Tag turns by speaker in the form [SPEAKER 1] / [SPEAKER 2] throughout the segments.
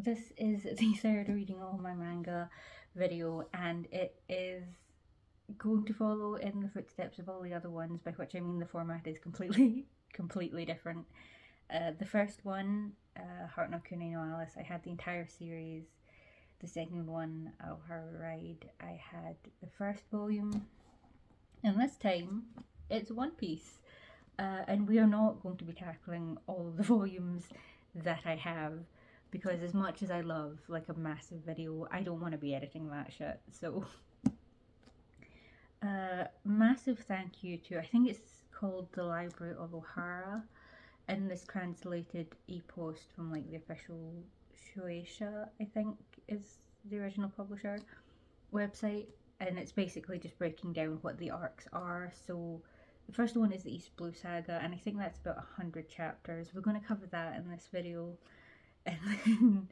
[SPEAKER 1] This is the third reading all my manga video, and it is going to follow in the footsteps of all the other ones, by which I mean the format is completely different. The first one, Heart no Kune no Alice, I had the entire series. The second one, Our Ride, I had the first volume. And this time, it's One Piece. And we are not going to be tackling all of the volumes that I have, because as much as I love like a massive video, I don't want to be editing that shit. So massive thank you to, I think it's called the Library of Ohara, and this translated a post from like the official Shueisha, I think is the original publisher website, and it's basically just breaking down what the arcs are. So the first one is the East Blue Saga, and I think that's about 100 chapters. We're going to cover that in this video, and then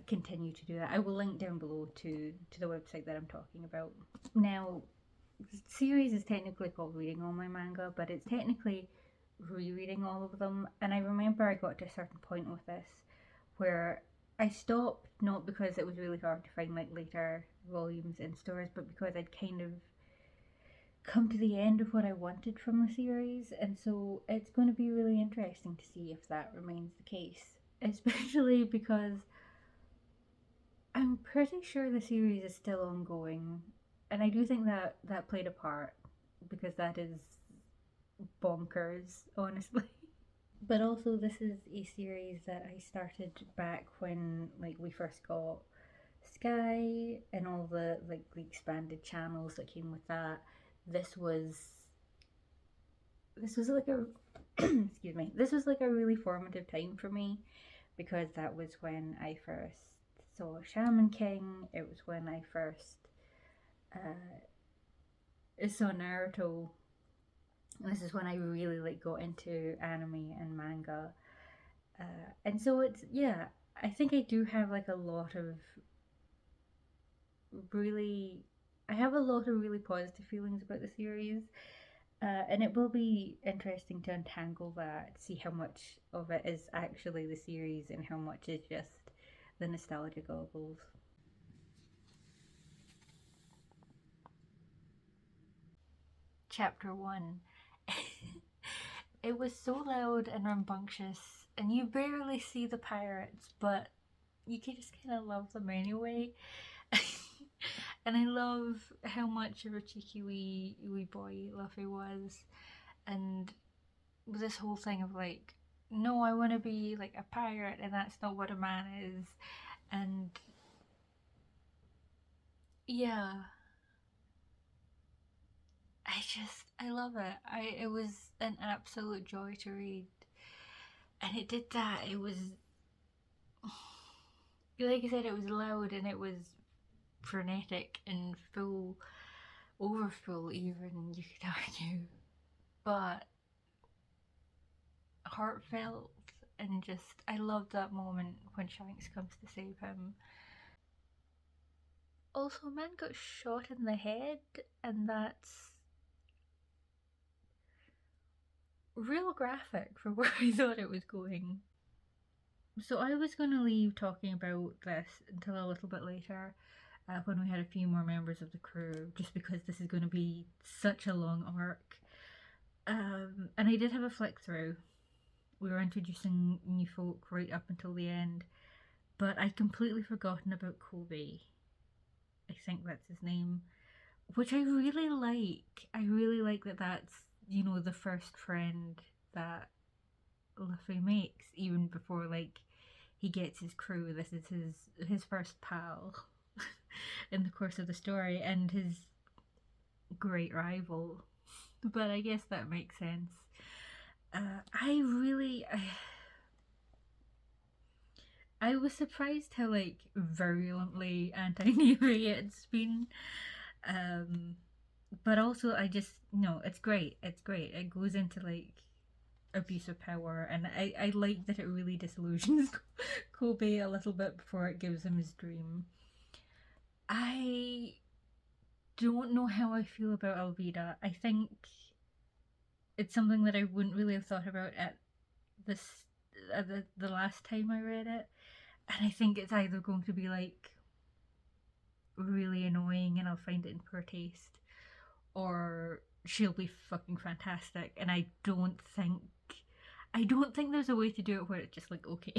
[SPEAKER 1] continue to do that. I will link down below to the website that I'm talking about. Now, the series is technically called Reading All My Manga, but it's technically rereading all of them. And I remember I got to a certain point with this where I stopped, not because it was really hard to find like later volumes in stores, but because I'd kind of come to the end of what I wanted from the series, and so it's going to be really interesting to see if that remains the case, especially because I'm pretty sure the series is still ongoing, and I do think that that played a part, because that is bonkers, honestly. But also, this is a series that I started back when like we first got Sky and all the like the expanded channels that came with that. This was like a excuse me. This was like a really formative time for me, because that was when I first saw Shaman King. It was when I first saw Naruto. And this is when I really like got into anime and manga. And so it's, yeah, I think I do have like a lot of really, I have a lot of really positive feelings about the series. And it will be interesting to untangle that, see how much of it is actually the series and how much is just the nostalgia goggles. Chapter 1. It was so loud and rambunctious, and you barely see the pirates, but you can just kind of love them anyway. And I love how much of a cheeky wee boy Luffy was, and this whole thing of like, no, I want to be like a pirate, and that's not what a man is, and yeah, I love it. It was an absolute joy to read, and it did that. It was, like I said, it was loud and it was frenetic and full, overfull even, you could argue, but heartfelt, and just, I love that moment when Shanks comes to save him. Also, a man got shot in the head, and that's real graphic for where I thought it was going. So I was going to leave talking about this until a little bit later, when we had a few more members of the crew, just because this is going to be such a long arc. And I did have a flick through. We were introducing new folk right up until the end, but I'd completely forgotten about Kobe. I think that's his name, which I really like. I really like that that's, you know, the first friend that Luffy makes, even before like he gets his crew. This is his first pal in the course of the story, and his great rival. But I guess that makes sense. I was surprised how like virulently anti-Navy it's been. But also I just, no, it's great. It's great. It goes into like abuse of power, and I like that it really disillusions Kobe a little bit before it gives him his dream. I don't know how I feel about Alvida. I think it's something that I wouldn't really have thought about at this the last time I read it. And I think it's either going to be like really annoying and I'll find it in poor taste, or she'll be fucking fantastic. And I don't think there's a way to do it where it's just like okay.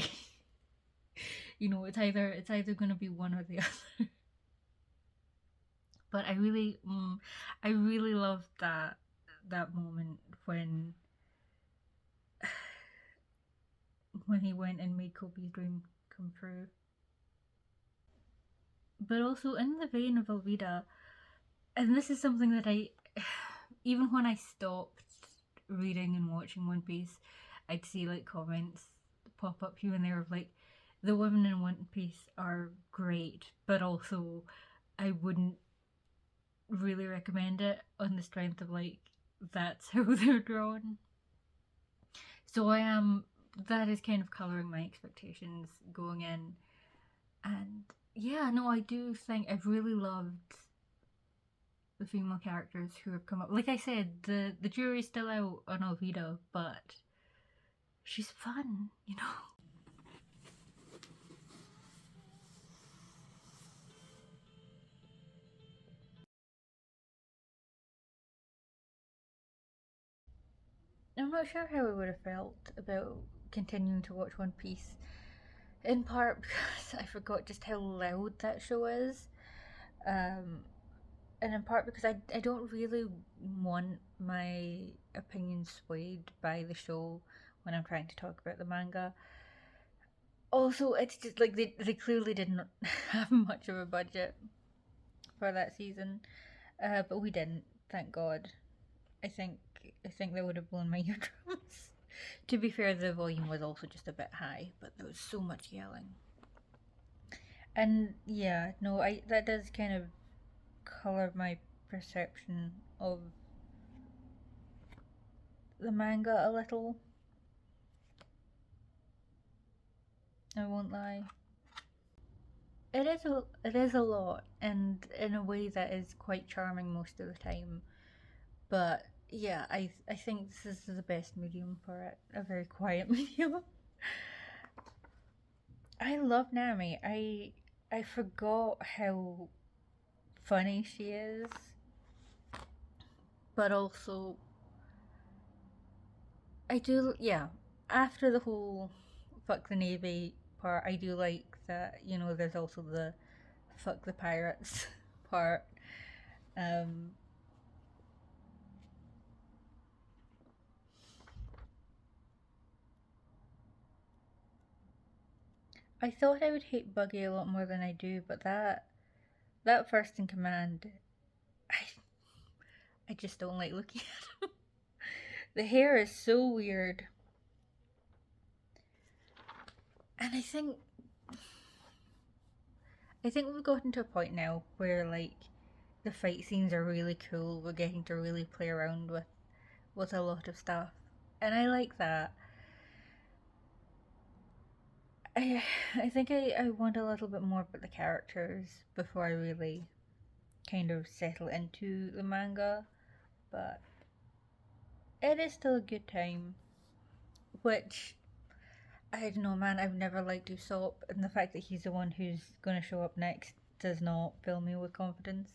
[SPEAKER 1] It's either gonna be one or the other. But I really loved that moment when he went and made Kobe's dream come true. But also in the vein of Alvida, and this is something that even when I stopped reading and watching One Piece, I'd see like comments pop up here and there of like, the women in One Piece are great, but also I wouldn't really recommend it on the strength of like, that's how they're drawn. So that is kind of colouring my expectations going in. And yeah, no, I do think I've really loved the female characters who have come up. Like I said, the jury's still out on Alvida, but she's fun, you know? I'm not sure how I would have felt about continuing to watch One Piece. In part because I forgot just how loud that show is. Um, and in part because I don't really want my opinion swayed by the show when I'm trying to talk about the manga. Also, it's just like they clearly didn't have much of a budget for that season, but we didn't, thank God. I think I think that would have blown my eardrums. To be fair, the volume was also just a bit high, but there was so much yelling. And yeah, no, I that does kind of color my perception of the manga a little. I won't lie. It is a lot, and in a way that is quite charming most of the time. But yeah, I think this is the best medium for it. A very quiet medium. I love Nami. I forgot how funny she is, but also I do, yeah. After the whole fuck the navy part, I do like that. There's also the fuck the pirates part. Um, I thought I would hate Buggy a lot more than I do, but that first in command, I I just don't like looking at him. The hair is so weird, and I think we've gotten to a point now where like the fight scenes are really cool. We're getting to really play around with a lot of stuff, and I like that. I think I want a little bit more about the characters before I really kind of settle into the manga, but it is still a good time. Which I don't know, man. I've never liked Usopp, and the fact that he's the one who's going to show up next does not fill me with confidence.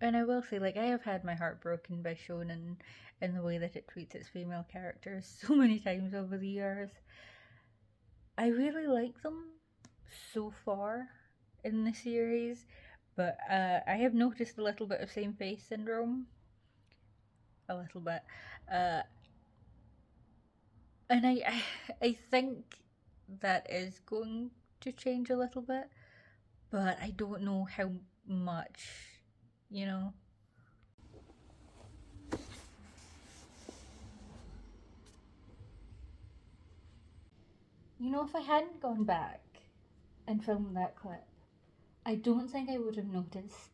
[SPEAKER 1] And I will say, like, I have had my heart broken by Shonen in the way that it treats its female characters so many times over the years. I really like them so far in the series, but I have noticed a little bit of same face syndrome. A little bit. Uh, and I think that is going to change a little bit, but I don't know how much, you know? If I hadn't gone back and filmed that clip, I don't think I would have noticed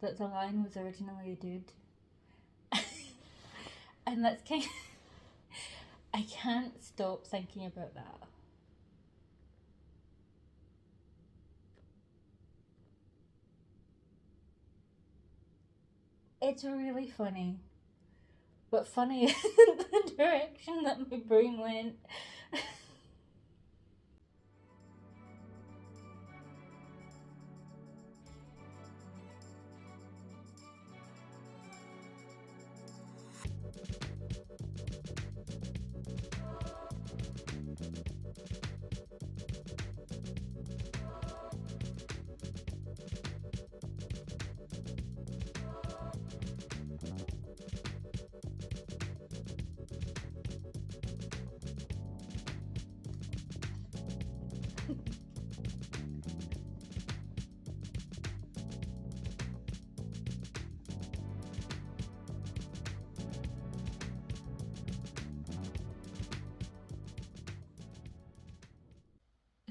[SPEAKER 1] that the lion was originally a dude. And that's kind of. I can't stop thinking about that. It's really funny. But funny isn't the direction that my brain went.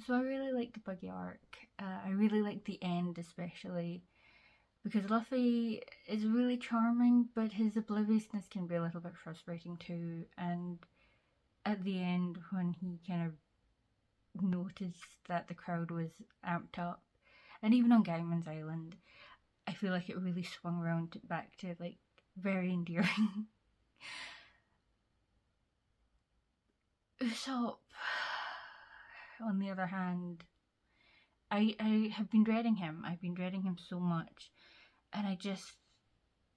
[SPEAKER 1] So I really like the Buggy arc. I really like the end, especially because Luffy is really charming, but his obliviousness can be a little bit frustrating too. And at the end, when he kind of noticed that the crowd was amped up, and even on Gaiman's Island, I feel like it really swung around back to like very endearing. Usopp, on the other hand, I have been dreading him. I've been dreading him so much, and I just,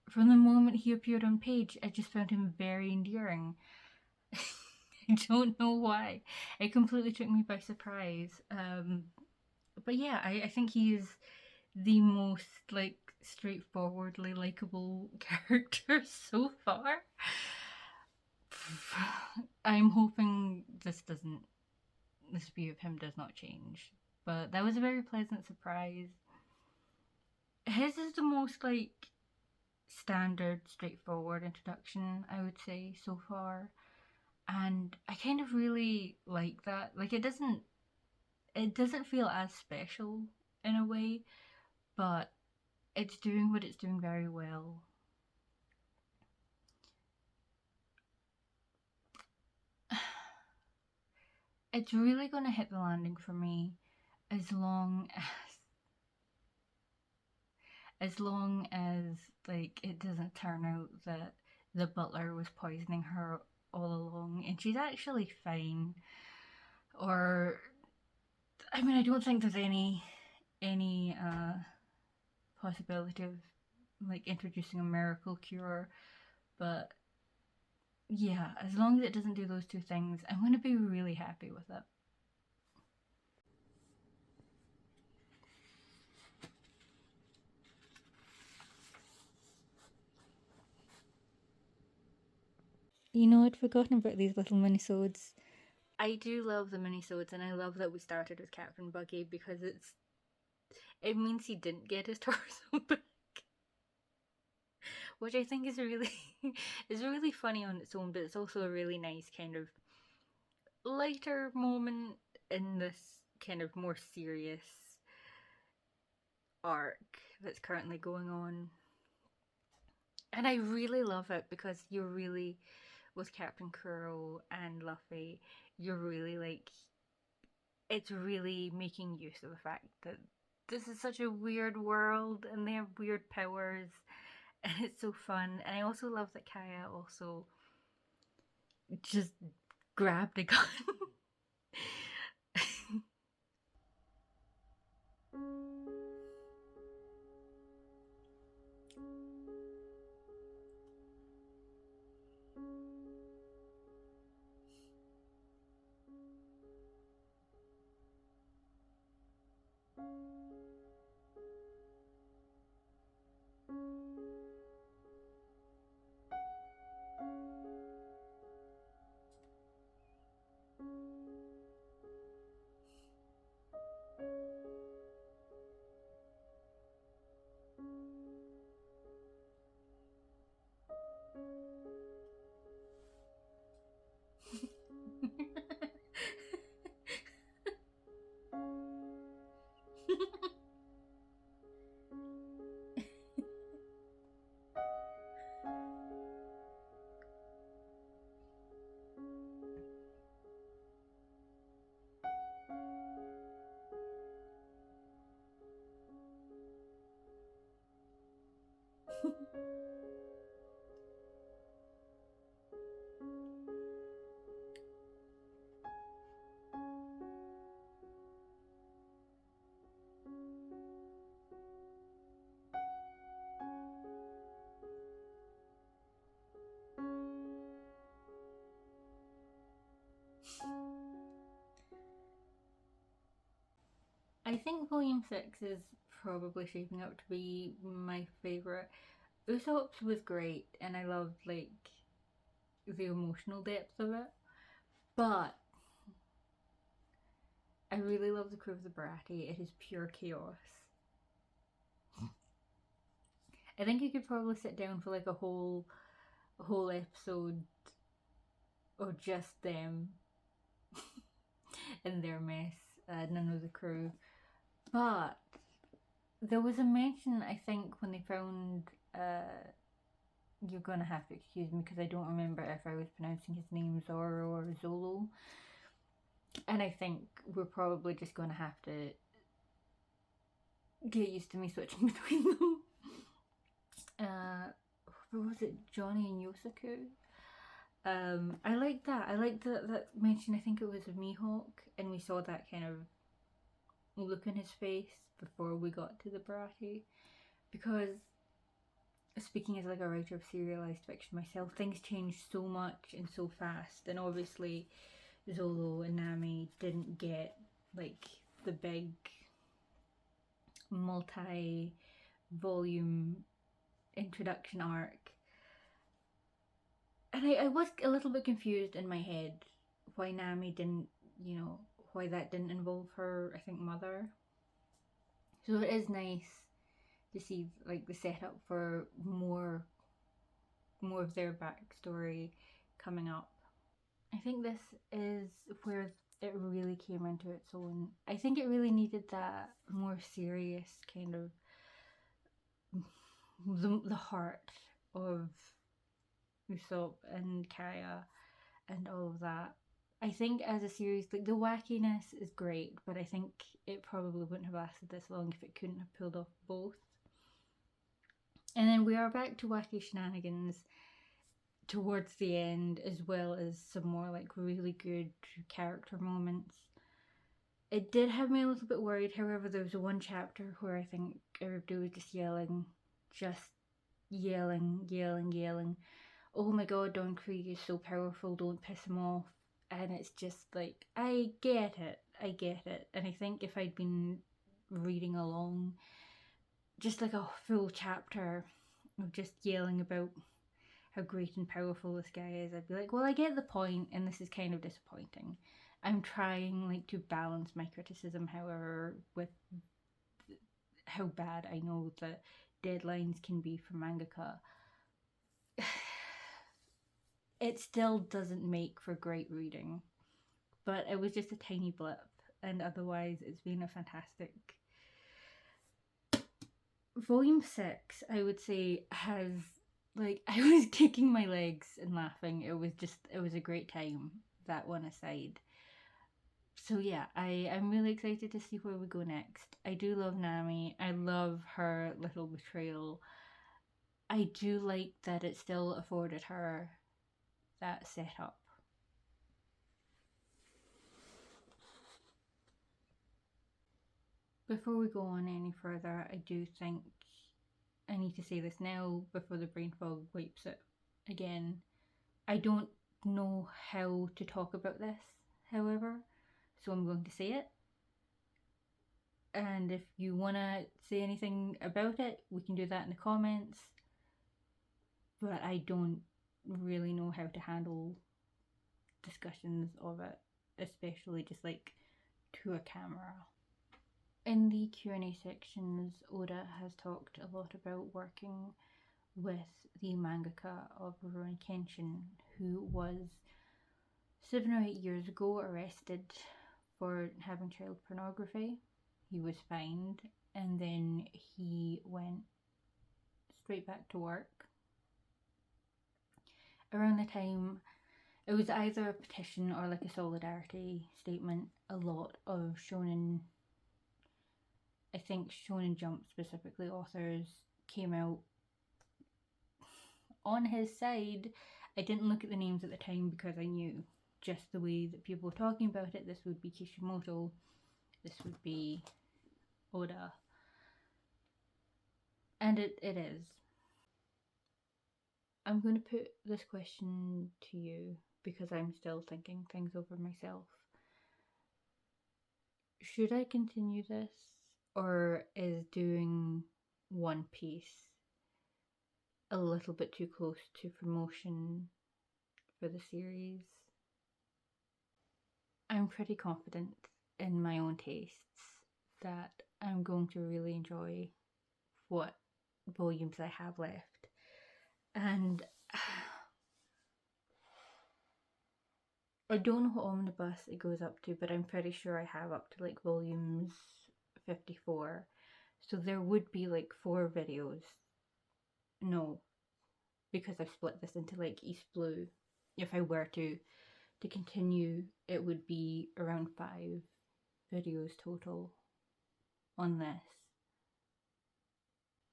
[SPEAKER 1] from the moment he appeared on page, I just found him very endearing. I don't know why. It completely took me by surprise. But yeah, I think he is the most like straightforwardly likable character so far. I'm hoping this view of him does not change. But that was a very pleasant surprise. His is the most like standard, straightforward introduction, I would say, so far. And I kind of really like that. Like it doesn't feel as special in a way, but it's doing what it's doing very well. It's really gonna hit the landing for me as long as like it doesn't turn out that the butler was poisoning her all along and she's actually fine. Or I mean, I don't think there's any possibility of like introducing a miracle cure, but yeah, as long as it doesn't do those two things, I'm going to be really happy with it. You know, I'd forgotten about these little minisodes. I do love the minisodes, and I love that we started with Captain Buggy because it means he didn't get his torso back, which I think is really is really funny on its own, but it's also a really nice kind of lighter moment in this kind of more serious arc that's currently going on. And I really love it because you're really, with Captain Kuro and Luffy, you're really like, it's really making use of the fact that this is such a weird world and they have weird powers and it's so fun. And I also love that Kaya also just grabbed a gun. I think Volume 6 is probably shaping up to be my favourite. Usopp's was great and I loved like the emotional depth of it, but I really love the crew of the Bratty. It is pure chaos. I think you could probably sit down for like a whole episode of just them and their mess. none of the crew. But there was a mention, I think, when they found. You're gonna have to excuse me because I don't remember if I was pronouncing his name Zoro or Zolo. And I think we're probably just gonna have to get used to me switching between them. What was it, Johnny and Yosaku? I like that. I like that mention. I think it was of Mihawk, and we saw that kind of look in his face before we got to the Baratie. Because speaking as like a writer of serialized fiction myself, things change so much and so fast, and obviously Zolo and Nami didn't get like the big multi-volume introduction arc. And I was a little bit confused in my head why Nami didn't, why that didn't involve her, I think, mother. So it is nice to see like the setup for more of their backstory coming up. I think this is where it really came into its own. I think it really needed that more serious kind of the heart of Usopp and Kaya and all of that. I think as a series, like the wackiness is great, but I think it probably wouldn't have lasted this long if it couldn't have pulled off both. And then we are back to wacky shenanigans towards the end, as well as some more like really good character moments. It did have me a little bit worried, however, there was one chapter where I think everybody was just yelling. Oh my god, Don Krieg is so powerful, don't piss him off. And it's just like, I get it. And I think if I'd been reading along, just like a full chapter of just yelling about how great and powerful this guy is, I'd be like, well, I get the point, and this is kind of disappointing. I'm trying like to balance my criticism, however, with how bad I know that deadlines can be for mangaka. It still doesn't make for great reading, but it was just a tiny blip, and otherwise it's been a fantastic. Volume 6, I would say, has, like, I was kicking my legs and laughing. It was a great time, that one aside. So yeah, I'm really excited to see where we go next. I do love Nami. I love her little betrayal. I do like that it still afforded her that setup. Before we go on any further, I do think I need to say this now before the brain fog wipes it again. I don't know how to talk about this, however, so I'm going to say it. And if you want to say anything about it, we can do that in the comments. But I don't really know how to handle discussions of it, especially just like to a camera. In the Q&A sections, Oda has talked a lot about working with the mangaka of Rurouni Kenshin, who was 7 or 8 years ago arrested for having child pornography. He was fined, and then he went straight back to work. Around the time, it was either a petition or like a solidarity statement. A lot of shonen, I think Shonen Jump specifically, authors came out on his side. I didn't look at the names at the time because I knew just the way that people were talking about it. This would be Kishimoto, this would be Oda, and it is. I'm going to put this question to you because I'm still thinking things over myself. Should I continue this, or is doing One Piece a little bit too close to promotion for the series? I'm pretty confident in my own tastes that I'm going to really enjoy what volumes I have left. And I don't know what omnibus it goes up to, but I'm pretty sure I have up to like volumes 54. So there would be like 4 videos. No, because I've split this into like East Blue. If I were to continue, it would be around 5 videos total on this.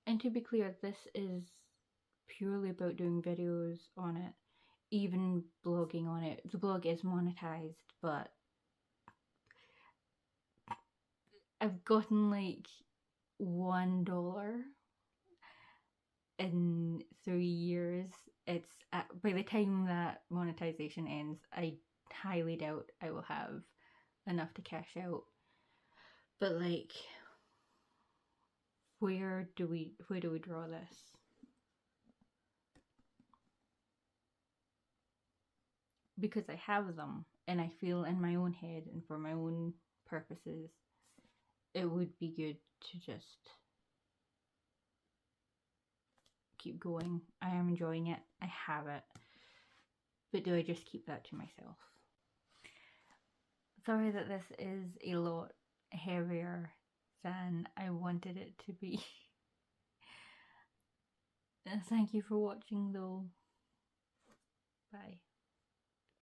[SPEAKER 1] And to be clear, this is purely about doing videos on it, even blogging on it. The blog is monetized, but I've gotten like $1 in 3 years. It's by the time that monetization ends, I highly doubt I will have enough to cash out. But like, where do we draw this? Because I have them, and I feel in my own head and for my own purposes, it would be good to just keep going. I am enjoying it. I have it. But do I just keep that to myself? Sorry that this is a lot heavier than I wanted it to be. Thank you for watching though. Bye.